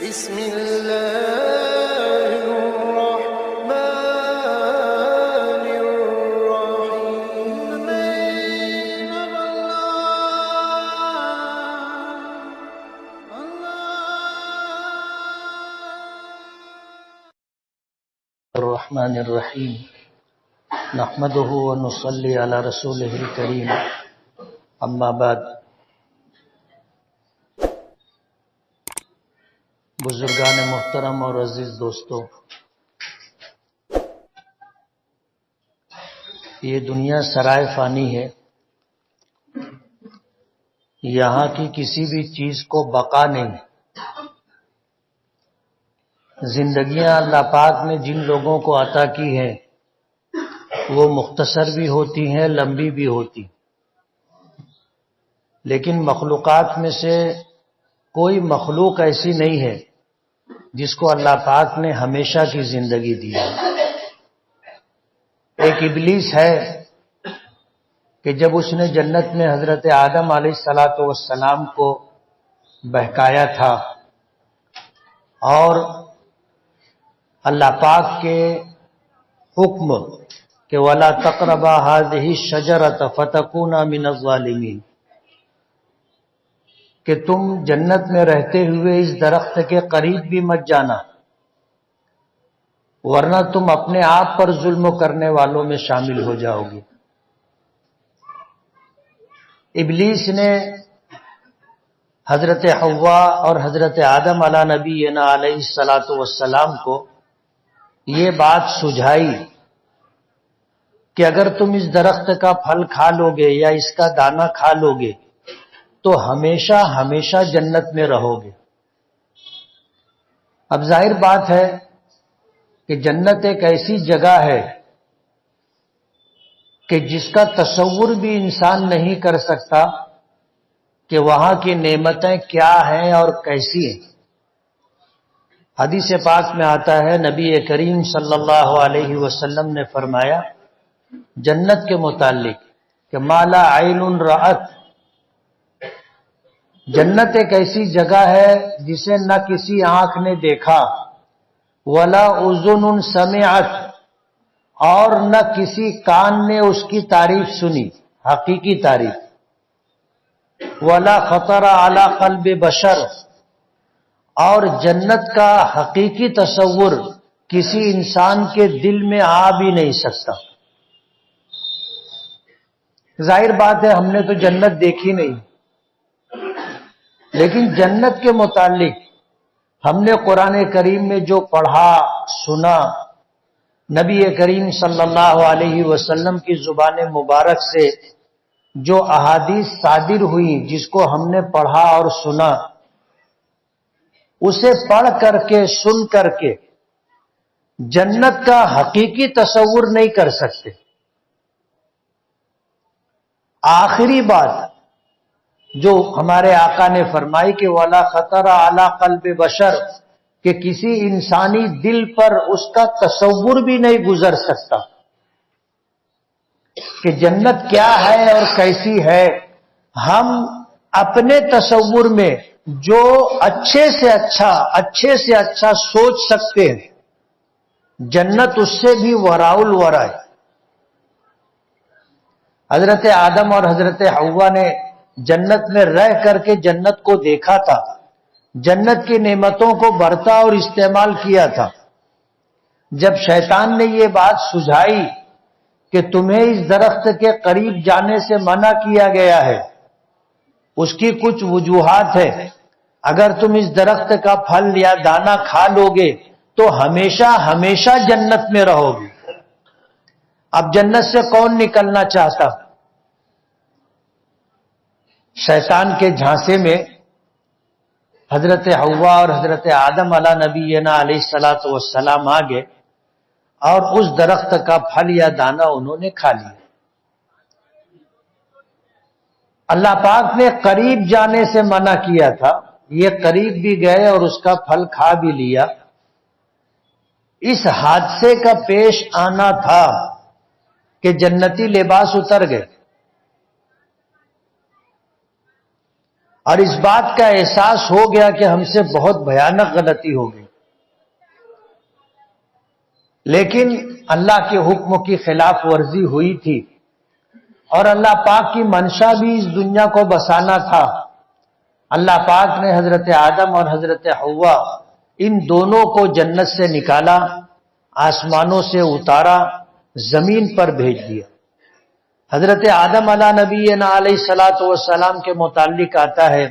بسم الله الرحمن الرحيم. الرحمن الرحیم نحمده ونصلی علی رسوله الکریم اما بعد. بزرگان محترم اور عزیز دوستو، یہ دنیا سرائے فانی ہے. یہاں کی کسی بھی چیز کو بقا نہیں. زندگیاں اللہ پاک نے جن لوگوں کو عطا کی ہیں وہ مختصر بھی ہوتی ہیں، لمبی بھی ہوتی، لیکن مخلوقات میں سے کوئی مخلوق ایسی نہیں ہے جس کو اللہ پاک نے ہمیشہ کی زندگی دی ہے. ایک ابلیس ہے کہ جب اس نے جنت میں حضرت آدم علیہ السلام کو بہکایا تھا اور اللہ پاک کے حکم کہ وَلَا تَقْرَبَا هَٰذِهِ الشَّجَرَةَ فَتَكُونَا مِنَ الظَّالِمِينَ، کہ تم جنت میں رہتے ہوئے اس درخت کے قریب بھی مت جانا ورنہ تم اپنے آپ پر ظلم کرنے والوں میں شامل ہو جاؤ گے. ابلیس نے حضرت حوا اور حضرت آدم علیہ نبینا علیہ السلام کو یہ بات سجھائی کہ اگر تم اس درخت کا پھل کھا لو گے یا اس کا دانہ کھا لو گے تو ہمیشہ ہمیشہ جنت میں رہو گے. اب ظاہر بات ہے کہ جنت ایک ایسی جگہ ہے کہ جس کا تصور بھی انسان نہیں کر سکتا کہ وہاں کی نعمتیں کیا ہیں اور کیسی ہیں. حدیث پاک میں آتا ہے، نبی کریم صلی اللہ علیہ وسلم نے فرمایا جنت کے متعلق کہ ما لا عین رأت، جنت ایک ایسی جگہ ہے جسے نہ کسی آنکھ نے دیکھا، ولا اذن سمعت، اور نہ کسی کان نے اس کی تعریف سنی، حقیقی تعریف، ولا خطر علی قلب بشر، اور جنت کا حقیقی تصور کسی انسان کے دل میں آ بھی نہیں سکتا. ظاہر بات ہے ہم نے تو جنت دیکھی نہیں، لیکن جنت کے متعلق ہم نے قرآن کریم میں جو پڑھا سنا، نبی کریم صلی اللہ علیہ وسلم کی زبان مبارک سے جو احادیث صادر ہوئی جس کو ہم نے پڑھا اور سنا، اسے پڑھ کر کے سن کر کے جنت کا حقیقی تصور نہیں کر سکتے. آخری بات جو ہمارے آقا نے فرمائی کہ وَلَا خَطَرَ عَلَىٰ قَلْبِ بَشَرٍ، کہ کسی انسانی دل پر اس کا تصور بھی نہیں گزر سکتا کہ جنت کیا ہے اور کیسی ہے. ہم اپنے تصور میں جو اچھے سے اچھا سوچ سکتے ہیں، جنت اس سے بھی وراء الورا ہے. حضرت آدم اور حضرت حوا نے جنت میں رہ کر کے جنت کو دیکھا تھا، جنت کی نعمتوں کو برتا اور استعمال کیا تھا. جب شیطان نے یہ بات سجھائی کہ تمہیں اس درخت کے قریب جانے سے منع کیا گیا ہے، اس کی کچھ وجوہات ہے، اگر تم اس درخت کا پھل یا دانہ کھا لو گے تو ہمیشہ ہمیشہ جنت میں رہو گے. اب جنت سے کون نکلنا چاہتا؟ شیطان کے جھانسے میں حضرت حوا اور حضرت آدم علیہ نبینا علیہ السلام آ گئے اور اس درخت کا پھل یا دانہ انہوں نے کھا لیا. اللہ پاک نے قریب جانے سے منع کیا تھا، یہ قریب بھی گئے اور اس کا پھل کھا بھی لیا. اس حادثے کا پیش آنا تھا کہ جنتی لباس اتر گئے. اور اس بات کا احساس ہو گیا کہ ہم سے بہت بھیانک غلطی ہو گئی، لیکن اللہ کے حکم کی خلاف ورزی ہوئی تھی، اور اللہ پاک کی منشا بھی اس دنیا کو بسانا تھا۔ اللہ پاک نے حضرت آدم اور حضرت حوا ان دونوں کو جنت سے نکالا، آسمانوں سے اتارا، زمین پر بھیج دیا۔ حضرت آدم علیہ نبینا علیہ الصلوۃ والسلام کے متعلق آتا ہے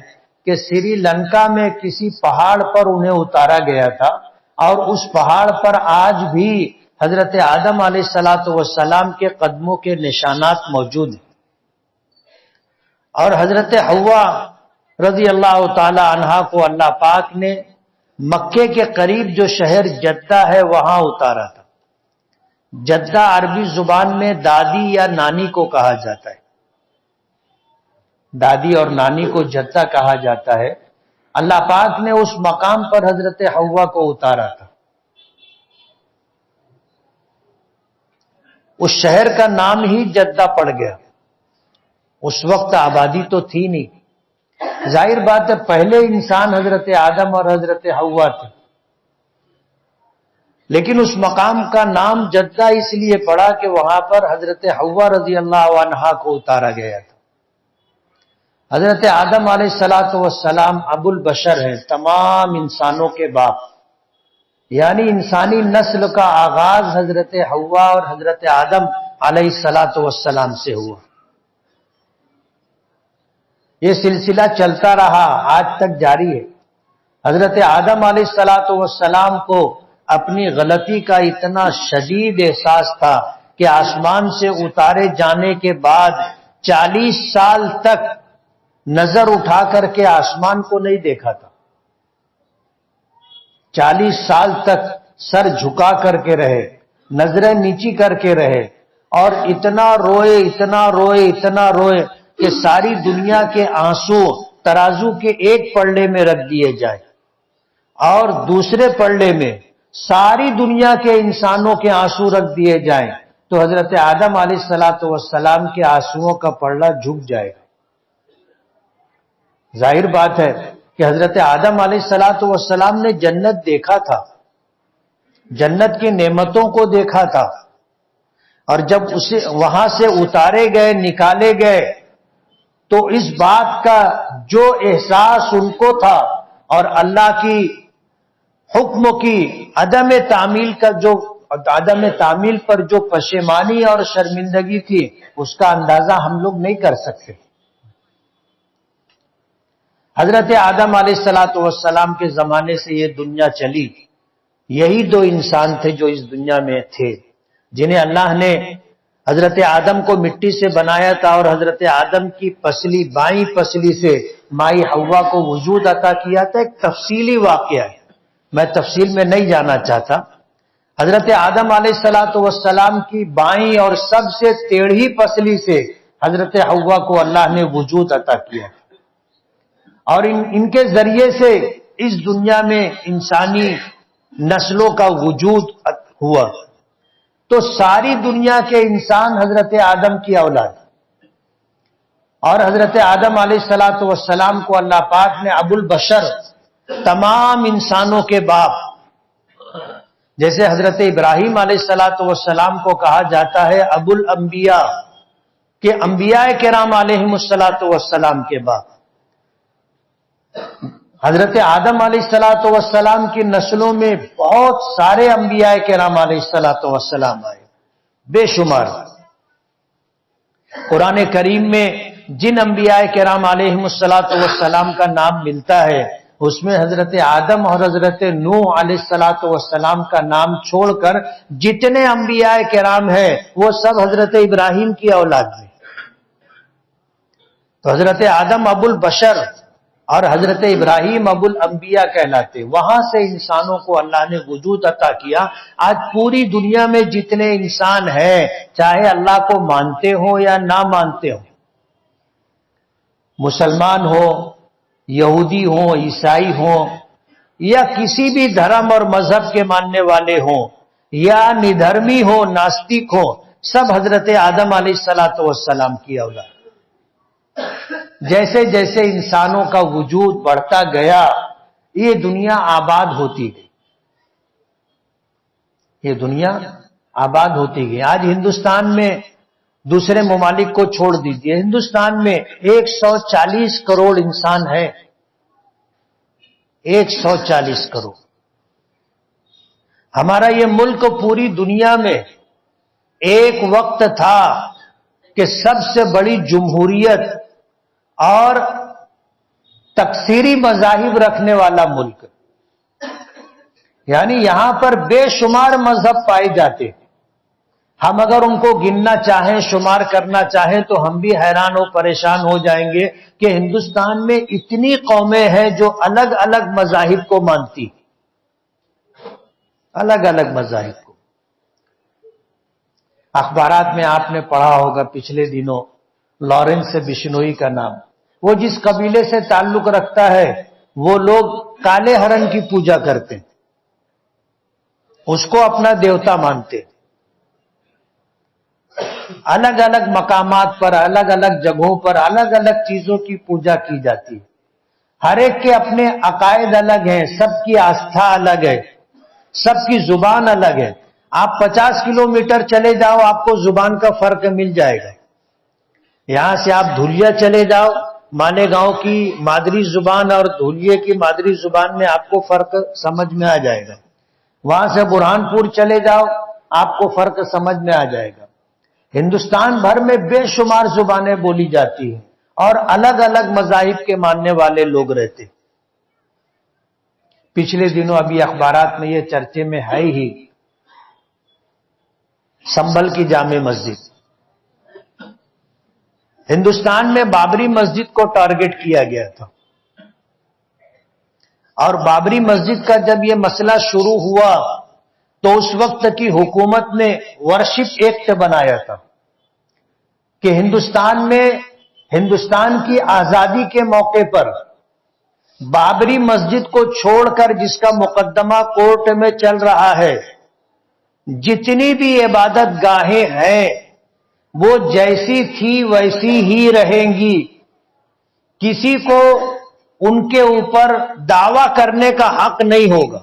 کہ سری لنکا میں کسی پہاڑ پر انہیں اتارا گیا تھا، اور اس پہاڑ پر آج بھی حضرت آدم علیہ الصلوۃ والسلام کے قدموں کے نشانات موجود ہیں۔ اور حضرت حوا رضی اللہ تعالی عنہا کو اللہ پاک نے مکے کے قریب جو شہر جدہ ہے وہاں اتارا تھا۔ جدہ عربی زبان میں دادی یا نانی کو کہا جاتا ہے، دادی اور نانی کو جدہ کہا جاتا ہے۔ اللہ پاک نے اس مقام پر حضرت حوا کو اتارا تھا۔ اس شہر کا نام ہی جدہ پڑ گیا، اس وقت آبادی تو تھی نہیں، ظاہر بات ہے پہلے انسان حضرت آدم اور حضرت حوا تھے، لیکن اس مقام کا نام جدہ اس لیے پڑا کہ وہاں پر حضرت حوا رضی اللہ عنہا کو اتارا گیا تھا۔ حضرت آدم علیہ الصلوۃ والسلام ابو البشر ہیں، تمام انسانوں کے باپ، یعنی انسانی نسل کا آغاز حضرت حوا اور حضرت آدم علیہ الصلوۃ والسلام سے ہوا۔ یہ سلسلہ چلتا رہا، آج تک جاری ہے۔ حضرت آدم علیہ الصلوۃ والسلام کو اپنی غلطی کا اتنا شدید احساس تھا کہ آسمان سے اتارے جانے کے بعد 40 سال تک نظر اٹھا کر کے آسمان کو نہیں دیکھا تھا۔ 40 سال تک سر جھکا کر کے رہے، نظریں نیچی کر کے رہے، اور اتنا روئے اتنا روئے اتنا روئے کہ ساری دنیا کے آنسو ترازو کے ایک پلڑے میں رکھ دیے جائے، اور دوسرے پلڑے میں ساری دنیا کے انسانوں کے آنسو رکھ دیے جائیں تو حضرت آدم علیہ الصلوۃ والسلام کے آنسوؤں کا پلڑا جھک جائے گا۔ ظاہر بات ہے کہ حضرت آدم علیہ الصلوۃ والسلام نے جنت دیکھا تھا، جنت کی نعمتوں کو دیکھا تھا، اور جب اسے وہاں سے اتارے گئے، نکالے گئے، تو اس بات کا جو احساس ان کو تھا اور اللہ کی حکم کی عدم تعمیل پر جو پشیمانی اور شرمندگی تھی، اس کا اندازہ ہم لوگ نہیں کر سکتے۔ حضرت آدم علیہ الصلوۃ والسلام کے زمانے سے یہ دنیا چلی، یہی دو انسان تھے جو اس دنیا میں تھے، جنہیں اللہ نے حضرت آدم کو مٹی سے بنایا تھا، اور حضرت آدم کی پسلی، بائیں پسلی سے مائی حوا کو وجود عطا کیا تھا۔ ایک تفصیلی واقعہ ہے، میں تفصیل میں نہیں جانا چاہتا۔ حضرت آدم علیہ الصلوۃ والسلام کی بائیں اور سب سے ٹیڑھی پسلی سے حضرت حوا کو اللہ نے وجود عطا کیا، اور ان کے ذریعے سے اس دنیا میں انسانی نسلوں کا وجود ہوا۔ تو ساری دنیا کے انسان حضرت آدم کی اولاد، اور حضرت آدم علیہ الصلوۃ والسلام کو اللہ پاک نے ابو البشر، تمام انسانوں کے باپ، جیسے حضرت ابراہیم علیہ الصلوۃ والسلام کو کہا جاتا ہے ابو الانبیاء، کہ انبیاء کرام علیہم الصلوۃ والسلام کے باپ۔ حضرت آدم علیہ الصلوۃ والسلام کی نسلوں میں بہت سارے انبیاء کرام علیہ الصلوۃ والسلام آئے، بے شمار۔ قرآن کریم میں جن انبیاء کرام علیہم الصلوۃ والسلام کا نام ملتا ہے، اس میں حضرت آدم اور حضرت نوح علیہ الصلوۃ والسلام کا نام چھوڑ کر جتنے انبیاء کرام ہیں وہ سب حضرت ابراہیم کی اولاد ہیں۔ تو حضرت آدم ابو البشر اور حضرت ابراہیم ابو الانبیاء کہلاتے، وہاں سے انسانوں کو اللہ نے وجود عطا کیا۔ آج پوری دنیا میں جتنے انسان ہیں، چاہے اللہ کو مانتے ہوں یا نہ مانتے ہوں، مسلمان ہو، یہودی ہوں، عیسائی ہوں، یا کسی بھی دھرم اور مذہب کے ماننے والے ہوں، یا ندھرمی ہو، ناستک ہو، سب حضرت آدم علیہ الصلوۃ والسلام کی اولاد۔ جیسے جیسے انسانوں کا وجود بڑھتا گیا یہ دنیا آباد ہوتی گئی، یہ دنیا آباد ہوتی گئی۔ آج ہندوستان میں دوسرے ممالک کو چھوڑ دیجیے، ہندوستان میں 140 کروڑ انسان ہے، 140 کروڑ۔ ہمارا یہ ملک پوری دنیا میں ایک وقت تھا کہ سب سے بڑی جمہوریت اور تکثیری مذاہب رکھنے والا ملک، یعنی یہاں پر بے شمار مذہب پائے جاتے ہیں۔ ہم اگر ان کو گننا چاہیں، شمار کرنا چاہیں تو ہم بھی حیران و پریشان ہو جائیں گے کہ ہندوستان میں اتنی قومیں ہیں جو الگ الگ مذاہب کو مانتی، الگ الگ مذاہب کو۔ اخبارات میں آپ نے پڑھا ہوگا پچھلے دنوں لارنس بشنوئی کا نام، وہ جس قبیلے سے تعلق رکھتا ہے وہ لوگ کالے ہرن کی پوجا کرتے ہیں، اس کو اپنا دیوتا مانتے ہیں۔ الگ الگ مقامات پر، الگ الگ جگہوں پر الگ الگ چیزوں کی پوجا کی جاتی ہے۔ ہر ایک کے اپنے عقائد الگ ہیں، سب کی آستھا الگ ہے، سب کی زبان الگ ہے۔ آپ 50 کلومیٹر چلے جاؤ آپ کو زبان کا فرق مل جائے گا۔ یہاں سے آپ دھولیا چلے جاؤ، مالیگاؤں کی مادری زبان اور دھولیے کی مادری زبان میں آپ کو فرق سمجھ میں آ جائے گا۔ وہاں سے برہان پور چلے جاؤ آپ کو فرق سمجھ میں آ جائے گا۔ ہندوستان بھر میں بے شمار زبانیں بولی جاتی ہیں اور الگ الگ مذاہب کے ماننے والے لوگ رہتے۔ پچھلے دنوں ابھی اخبارات میں یہ چرچے میں ہے ہی، سنبھل کی جامع مسجد، ہندوستان میں بابری مسجد کو ٹارگٹ کیا گیا تھا، اور بابری مسجد کا جب یہ مسئلہ شروع ہوا تو اس وقت کی حکومت نے ورشپ ایکٹ بنایا تھا کہ ہندوستان میں ہندوستان کی آزادی کے موقع پر بابری مسجد کو چھوڑ کر جس کا مقدمہ کورٹ میں چل رہا ہے، جتنی بھی عبادت گاہیں ہیں وہ جیسی تھی ویسی ہی رہیں گی، کسی کو ان کے اوپر دعویٰ کرنے کا حق نہیں ہوگا۔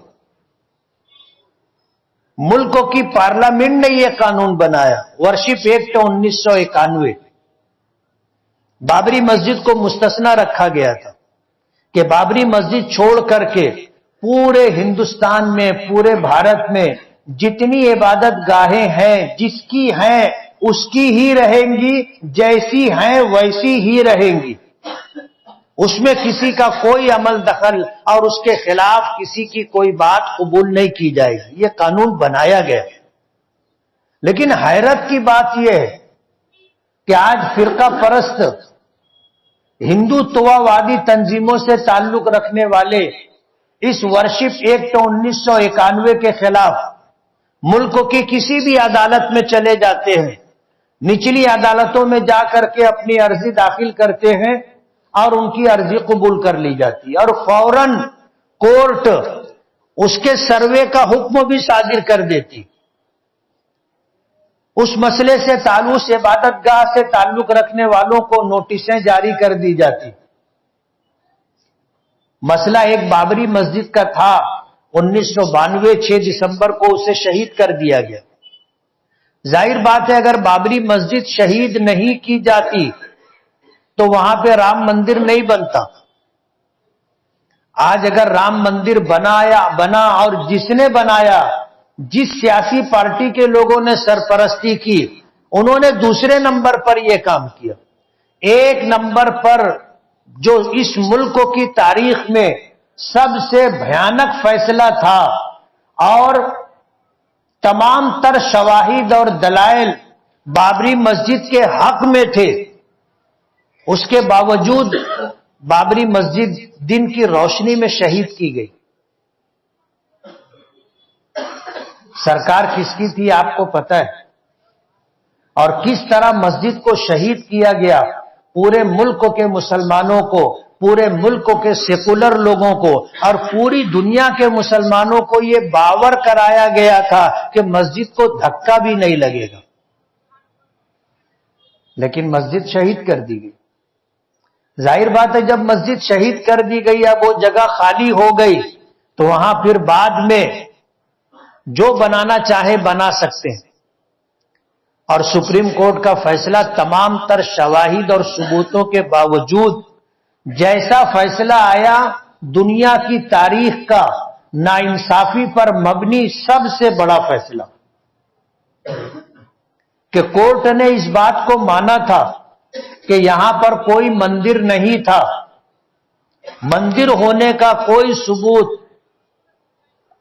ملک کی پارلیمنٹ نے یہ قانون بنایا، ورشپ ایکٹ 1991۔ بابری مسجد کو مستثنا رکھا گیا تھا کہ بابری مسجد چھوڑ کر کے پورے ہندوستان میں، پورے بھارت میں جتنی عبادت گاہیں ہیں جس کی ہیں اس کی ہی رہیں گی، جیسی ہیں ویسی ہی رہیں گی، اس میں کسی کا کوئی عمل دخل اور اس کے خلاف کسی کی کوئی بات قبول نہیں کی جائے گی۔ یہ قانون بنایا گیا۔ لیکن حیرت کی بات یہ ہے کہ آج فرقہ پرست ہندوتووادی تنظیموں سے تعلق رکھنے والے اس ورشپ ایکٹ 1991 کے خلاف ملک کی کسی بھی عدالت میں چلے جاتے ہیں، نچلی عدالتوں میں جا کر کے اپنی عرضی داخل کرتے ہیں اور ان کی عرضی قبول کر لی جاتی ہے، اور فوراً کورٹ اس کے سروے کا حکم بھی صادر کر دیتی۔ اس مسئلے سے تعلق عبادت گاہ سے تعلق رکھنے والوں کو نوٹسیں جاری کر دی جاتی۔ مسئلہ ایک بابری مسجد کا تھا، 1992 6 دسمبر کو اسے شہید کر دیا گیا۔ ظاہر بات ہے اگر بابری مسجد شہید نہیں کی جاتی تو وہاں پہ رام مندر نہیں بنتا۔ آج اگر رام مندر بنا اور جس نے بنایا، جس سیاسی پارٹی کے لوگوں نے سرپرستی کی، انہوں نے دوسرے نمبر پر یہ کام کیا۔ ایک نمبر پر جو اس ملک کی تاریخ میں سب سے بھیانک فیصلہ تھا اور تمام تر شواہد اور دلائل بابری مسجد کے حق میں تھے، اس کے باوجود بابری مسجد دن کی روشنی میں شہید کی گئی۔ سرکار کس کی تھی آپ کو پتہ ہے؟ اور کس طرح مسجد کو شہید کیا گیا؟ پورے ملک کے مسلمانوں کو، پورے ملک کے سیکولر لوگوں کو اور پوری دنیا کے مسلمانوں کو یہ باور کرایا گیا تھا کہ مسجد کو دھکا بھی نہیں لگے گا، لیکن مسجد شہید کر دی گئی۔ ظاہر بات ہے جب مسجد شہید کر دی گئی، اب وہ جگہ خالی ہو گئی، تو وہاں پھر بعد میں جو بنانا چاہے بنا سکتے ہیں۔ اور سپریم کورٹ کا فیصلہ تمام تر شواہد اور ثبوتوں کے باوجود جیسا فیصلہ آیا، دنیا کی تاریخ کا ناانصافی پر مبنی سب سے بڑا فیصلہ، کہ کورٹ نے اس بات کو مانا تھا کہ یہاں پر کوئی مندر نہیں تھا، مندر ہونے کا کوئی ثبوت،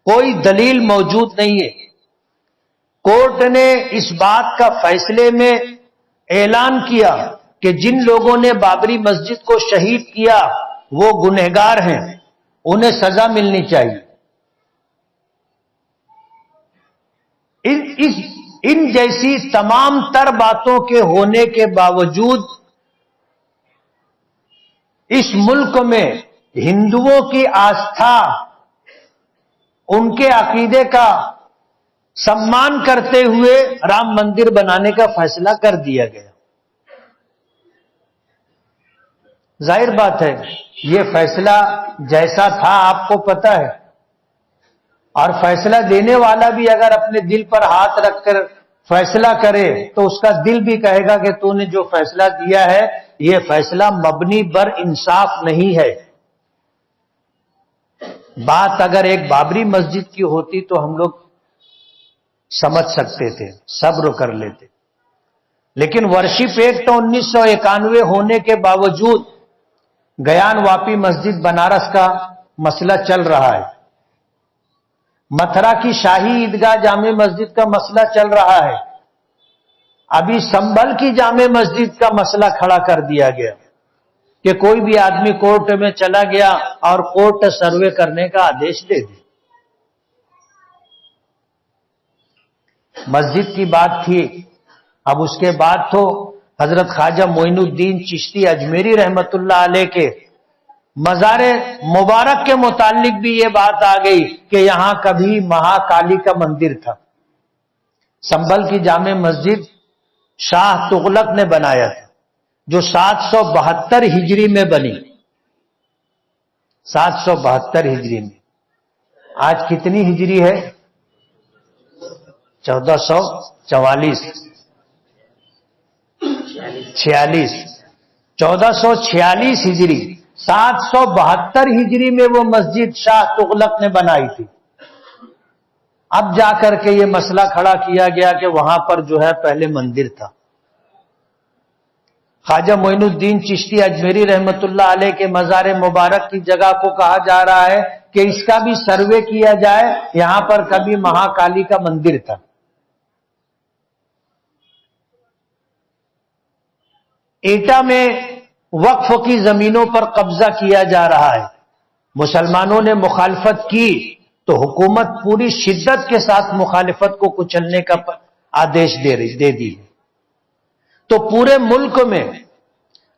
کوئی دلیل موجود نہیں ہے۔ کورٹ نے اس بات کا فیصلے میں اعلان کیا کہ جن لوگوں نے بابری مسجد کو شہید کیا وہ گنہگار ہیں، انہیں سزا ملنی چاہیے۔ ان جیسی تمام تر باتوں کے ہونے کے باوجود اس ملک میں ہندوؤں کی آستھا، ان کے عقیدے کا سمان کرتے ہوئے رام مندر بنانے کا فیصلہ کر دیا گیا۔ ظاہر بات ہے یہ فیصلہ جیسا تھا آپ کو پتا ہے، اور فیصلہ دینے والا بھی اگر اپنے دل پر ہاتھ رکھ کر فیصلہ کرے تو اس کا دل بھی کہے گا کہ تو نے جو فیصلہ دیا ہے یہ فیصلہ مبنی بر انصاف نہیں ہے۔ بات اگر ایک بابری مسجد کی ہوتی تو ہم لوگ سمجھ سکتے تھے، صبر کر لیتے، لیکن ورشپ ایکٹ 1991 ہونے کے باوجود گیان واپی مسجد بنارس کا مسئلہ چل رہا ہے، متھرا کی شاہی عیدگاہ جامع مسجد کا مسئلہ چل رہا ہے، ابھی سنبھل کی جامع مسجد کا مسئلہ کھڑا کر دیا گیا کہ کوئی بھی آدمی کورٹ میں چلا گیا اور کورٹ سروے کرنے کا آدیش دے دی۔ مسجد کی بات تھی، اب اس کے بعد تو حضرت خواجہ معین الدین چشتی اجمیری رحمت اللہ علیہ کے مزار مبارک کے متعلق بھی یہ بات آ گئی کہ یہاں کبھی مہاکالی کا مندر تھا۔ سنبھل کی جامع مسجد شاہ تغلق نے بنایا تھا، جو 772 ہجری میں بنی، 772 ہجری میں۔ آج کتنی ہجری ہے؟ 1446 1446 ہجری، 772 ہجری میں وہ مسجد شاہ تغلق نے بنائی تھی۔ اب جا کر کے یہ مسئلہ کھڑا کیا گیا کہ وہاں پر جو ہے پہلے مندر تھا۔ خواجہ معین الدین چشتی اجمیری رحمت اللہ علیہ کے مزار مبارک کی جگہ کو کہا جا رہا ہے کہ اس کا بھی سروے کیا جائے، یہاں پر کبھی مہاکالی کا مندر تھا۔ ایٹا میں وقف کی زمینوں پر قبضہ کیا جا رہا ہے، مسلمانوں نے مخالفت کی تو حکومت پوری شدت کے ساتھ مخالفت کو کچلنے کا آدیش دے دی۔ تو پورے ملک میں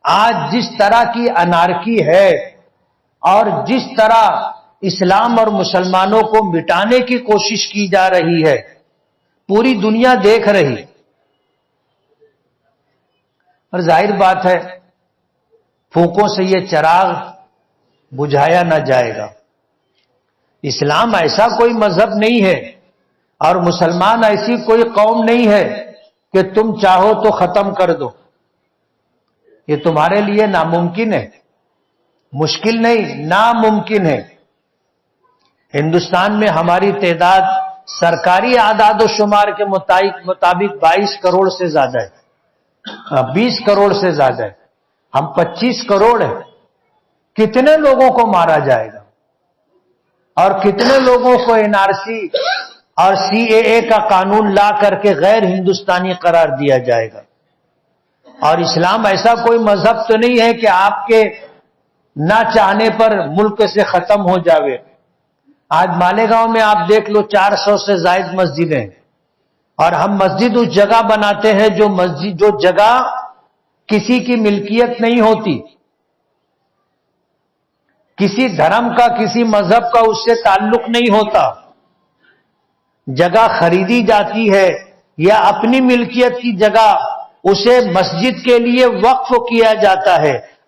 آج جس طرح کی انارکی ہے اور جس طرح اسلام اور مسلمانوں کو مٹانے کی کوشش کی جا رہی ہے، پوری دنیا دیکھ رہی، اور ظاہر بات ہے پھونکوں سے یہ چراغ بجھایا نہ جائے گا۔ اسلام ایسا کوئی مذہب نہیں ہے اور مسلمان ایسی کوئی قوم نہیں ہے کہ تم چاہو تو ختم کر دو، یہ تمہارے لیے ناممکن ہے، مشکل نہیں، ناممکن ہے۔ ہندوستان میں ہماری تعداد سرکاری اعداد و شمار کے مطابق 22 کروڑ سے زیادہ ہے، 20 کروڑ سے زیادہ ہے، ہم 25 کروڑ ہیں۔ کتنے لوگوں کو مارا جائے گا اور کتنے لوگوں کو NRC اور CAA کا قانون لا کر کے غیر ہندوستانی قرار دیا جائے گا۔ اور اسلام ایسا کوئی مذہب تو نہیں ہے کہ آپ کے نہ چاہنے پر ملک سے ختم ہو جاوے۔ آج مالیگاؤں میں آپ دیکھ لو 400 سے زائد مسجدیں، اور ہم مسجد اس جگہ بناتے ہیں جو جگہ کسی کی ملکیت نہیں ہوتی، کسی دھرم کا، کسی مذہب کا اس سے تعلق نہیں ہوتا، جگہ خریدی جاتی ہے یا اپنی ملکیت کی جگہ اسے مسجد کے لیے وقف کیا جاتا ہے۔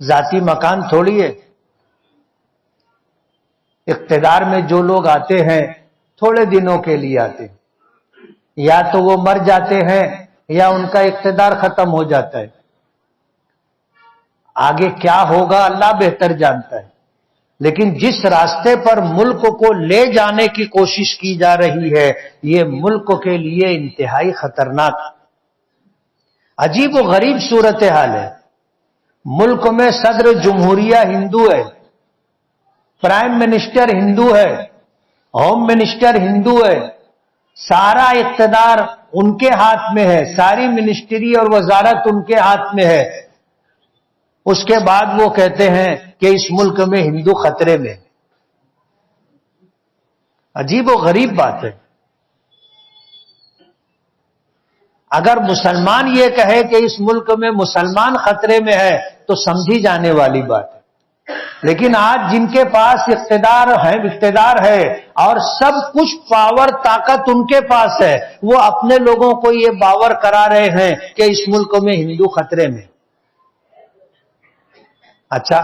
ذاتی مکان تھوڑی ہے. اقتدار میں جو لوگ آتے ہیں تھوڑے دنوں کے لیے آتے ہیں، یا تو وہ مر جاتے ہیں یا ان کا اقتدار ختم ہو جاتا ہے. آگے کیا ہوگا اللہ بہتر جانتا ہے. لیکن جس راستے پر ملک کو لے جانے کی کوشش کی جا رہی ہے یہ ملک کے لیے انتہائی خطرناک، عجیب و غریب صورتحال ہے. ملک میں صدر جمہوریہ ہندو ہے، پرائم منسٹر ہندو ہے، ہوم منسٹر ہندو ہے، سارا اقتدار ان کے ہاتھ میں ہے، ساری منسٹری اور وزارت ان کے ہاتھ میں ہے. اس کے بعد وہ کہتے ہیں کہ اس ملک میں ہندو خطرے میں. عجیب و غریب بات ہے. اگر مسلمان یہ کہے کہ اس ملک میں مسلمان خطرے میں ہے تو سمجھی جانے والی بات ہے. لیکن آج جن کے پاس اقتدار ہے اور سب کچھ پاور طاقت ان کے پاس ہے، وہ اپنے لوگوں کو یہ باور کرا رہے ہیں کہ اس ملک میں ہندو خطرے میں. اچھا،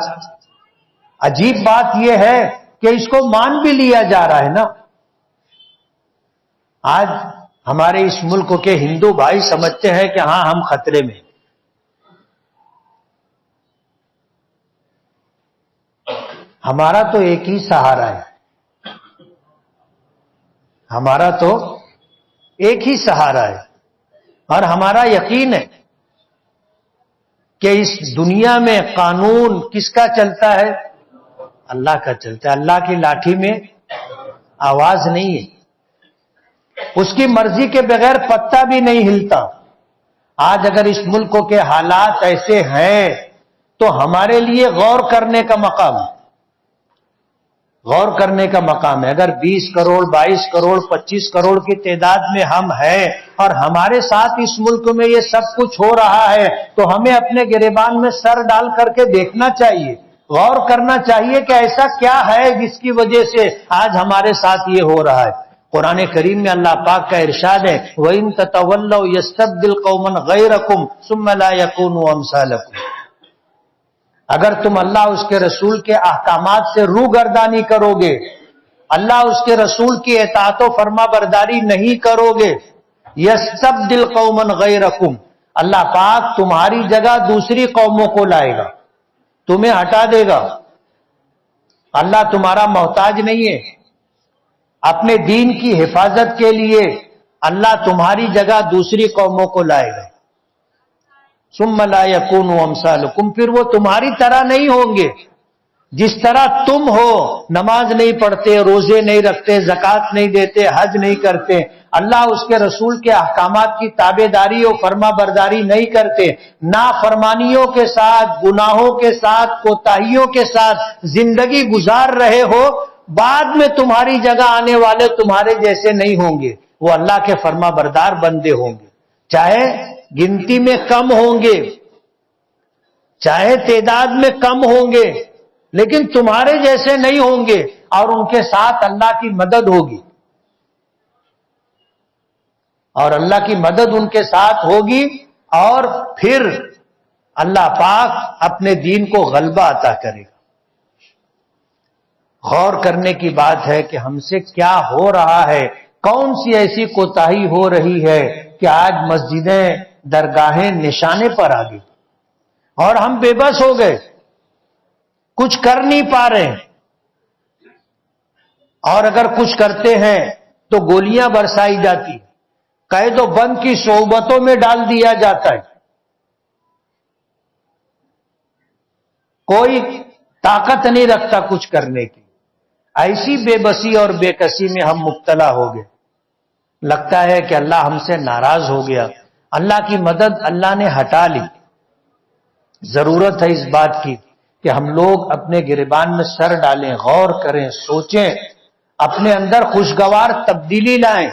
عجیب بات یہ ہے کہ اس کو مان بھی لیا جا رہا ہے نا. آج ہمارے اس ملک کے ہندو بھائی سمجھتے ہیں کہ ہاں ہم خطرے میں. ہمارا تو ایک ہی سہارا ہے، ہمارا تو ایک ہی سہارا ہے، اور ہمارا یقین ہے کہ اس دنیا میں قانون کس کا چلتا ہے؟ اللہ کا چلتا ہے. اللہ کی لاٹھی میں آواز نہیں ہے، اس کی مرضی کے بغیر پتا بھی نہیں ہلتا. آج اگر اس ملک کے حالات ایسے ہیں تو ہمارے لیے غور کرنے کا مقام ہے، غور کرنے کا مقام ہے. اگر 20 کروڑ 22 کروڑ 25 کروڑ کی تعداد میں ہم ہیں اور ہمارے ساتھ اس ملک میں یہ سب کچھ ہو رہا ہے تو ہمیں اپنے گریبان میں سر ڈال کر کے دیکھنا چاہیے، غور کرنا چاہیے کہ ایسا کیا ہے جس کی وجہ سے آج ہمارے ساتھ یہ ہو رہا ہے. قرآن کریم میں اللہ پاک کا ارشاد ہے وَإِن تَتَوَلَّوْا يَسْتَبْدِلْ قَوْمًا غَيْرَكُمْ ثُمَّ لَا يَكُونُوا أَمْثَالَكُمْ. اگر تم اللہ اس کے رسول کے احکامات سے روگردانی کرو گے، اللہ اس کے رسول کی اطاعت و فرما برداری نہیں کرو گے، یستبدل قوما غیرکم، اللہ پاک تمہاری جگہ دوسری قوموں کو لائے گا، تمہیں ہٹا دے گا. اللہ تمہارا محتاج نہیں ہے. اپنے دین کی حفاظت کے لیے اللہ تمہاری جگہ دوسری قوموں کو لائے گا. ثم لا يكونوا امثالكم، پھر وہ تمہاری طرح نہیں ہوں گے. جس طرح تم ہو، نماز نہیں پڑھتے، روزے نہیں رکھتے، زکوٰۃ نہیں دیتے، حج نہیں کرتے، اللہ اس کے رسول کے احکامات کی تابع داری اور فرما برداری نہیں کرتے، نافرمانیوں کے ساتھ، گناہوں کے ساتھ، کوتاہیوں کے ساتھ زندگی گزار رہے ہو، بعد میں تمہاری جگہ آنے والے تمہارے جیسے نہیں ہوں گے، وہ اللہ کے فرما بردار بندے ہوں گے. چاہے گنتی میں کم ہوں گے، چاہے تعداد میں کم ہوں گے، لیکن تمہارے جیسے نہیں ہوں گے، اور ان کے ساتھ اللہ کی مدد ہوگی، اور اللہ کی مدد ان کے ساتھ ہوگی، اور پھر اللہ پاک اپنے دین کو غلبہ عطا کرے گا. غور کرنے کی بات ہے کہ ہم سے کیا ہو رہا ہے، کون سی ایسی کوتاہی ہو رہی ہے کہ آج مسجدیں درگاہیں نشانے پر آ گئی اور ہم بے بس ہو گئے، کچھ کر نہیں پا رہے ہیں، اور اگر کچھ کرتے ہیں تو گولیاں برسائی جاتی، قید و بند کی صحبتوں میں ڈال دیا جاتا ہے. کوئی طاقت نہیں رکھتا کچھ کرنے کی. ایسی بے بسی اور بے کسی میں ہم مبتلا ہو گئے. لگتا ہے کہ اللہ ہم سے ناراض ہو گیا، اللہ کی مدد اللہ نے ہٹا لی. ضرورت ہے اس بات کی کہ ہم لوگ اپنے گریبان میں سر ڈالیں، غور کریں، سوچیں، اپنے اندر خوشگوار تبدیلی لائیں،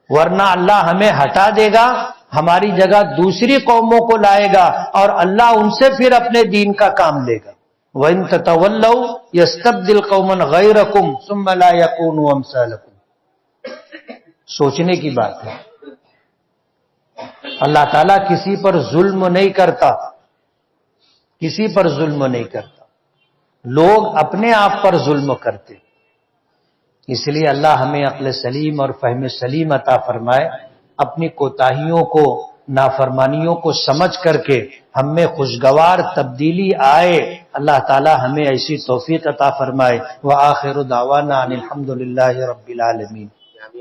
ورنہ اللہ ہمیں ہٹا دے گا، ہماری جگہ دوسری قوموں کو لائے گا، اور اللہ ان سے پھر اپنے دین کا کام لے گا. وَإِن تَتَوَلَّوْا يَسْتَبْدِلْ قَوْمًا غَيْرَكُمْ ثُمَّ لَا يَكُونُوا أَمْثَالَكُمْ. سوچنے کی بات ہے. اللہ تعالیٰ کسی پر ظلم نہیں کرتا. کسی پر ظلم نہیں کرتا، لوگ اپنے آپ پر ظلم کرتے۔ اس لیے اللہ ہمیں عقل سلیم اور فہم سلیم عطا فرمائے، اپنی کوتاہیوں کو، نافرمانیوں کو سمجھ کر کے ہم میں خوشگوار تبدیلی آئے، اللہ تعالی ہمیں ایسی توفیق عطا فرمائے۔ وآخر دعوانا ان الحمد للہ رب العالمین۔